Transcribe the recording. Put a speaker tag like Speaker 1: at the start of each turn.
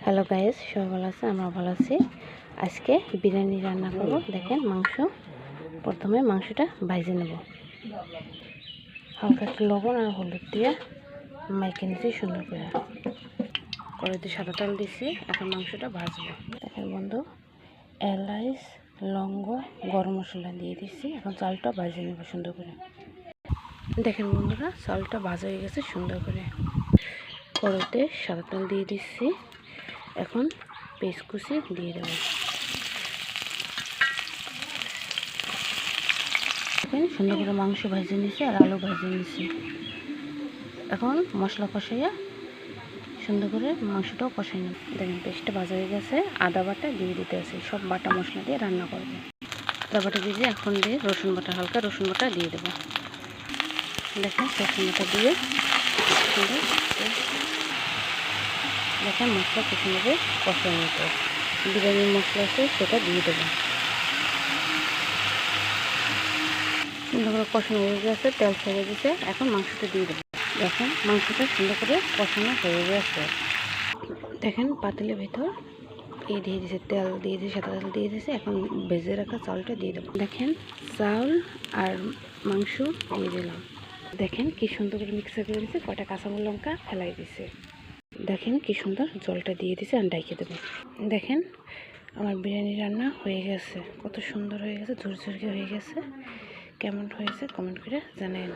Speaker 1: Hello guys, সবাই ভালো আছে? আমরা ভালো আছি। আজকে বিরিয়ানি রান্না করব। দেখেন, মাংস প্রথমে মাংসটা ভাজে নেব। হালকা একটু লবণ আর হলুদ দিয়ে মাইকে নিচ্ছি সুন্দর করে। কড়াইতে সাদা তেল দিচ্ছি, এখন মাংসটা ভাজবো। দেখেন বন্ধু, এলাচ, লবঙ্গ, গরম মশলা দিয়ে দিচ্ছি। এখন চালটা ভাজে নেব সুন্দর করে। দেখেন বন্ধুরা, চালটা ভাজা হয়ে গেছে সুন্দর করে। কড়াইতে সাদা তেল দিয়ে দিচ্ছি, এখন পেঁয়াজ কুচি দিয়ে দেবো। দেখেন সুন্দর করে মাংস ভেজে নিয়েছি আর আলু ভেজে নিয়েছি। এখন মশলা কষাইয়া সুন্দর করে মাংসটাও কষাই নেব। দেখেন পেস্টটা ভাজা হয়ে গেছে, আদা বাটা দিয়ে দিতে আছে। সব বাটা মশলা দিয়ে রান্না করবো। আদা বাটা দিয়ে এখন দিয়ে রসুন বাটা, হালকা রসুন বাটা দিয়ে দেবো। দেখেন রসুন বাটা দিয়ে দেখেন মশলা সুন্দরভাবে কষাই নিতে। বিরিয়ানির মশলা আছে সেটা দিয়ে দেবো। সুন্দর করে কষানো হয়ে গেছে, তেল ছেড়ে দিয়েছে। এখন মাংসটা দিয়ে দেবো। দেখেন মাংসটা সুন্দর করে কষানো হয়ে গেছে। দেখেন পাতিলের ভিতর দিয়ে দিয়েছে, তেল দিয়ে দিয়েছে, সাদা তেল দিয়ে দিয়েছে। এখন ভেজে রাখা চালটা দিয়ে দেবো। দেখেন চাল আর মাংস দিয়ে দিলাম। দেখেন কি সুন্দর করে মিক্সার করে দিয়েছে, কয়টা কাঁচা লঙ্কা ফেলাই দিয়েছে। দেখেন কি সুন্দর জলটা দিয়ে দিয়েছে, আর ডাইকে দেবো। দেখেন আমার বিরিয়ানি রান্না হয়ে গেছে, কত সুন্দর হয়ে গেছে, ঝুরঝুরকে হয়ে গেছে। কেমন হয়েছে কমেন্ট করে জানেন।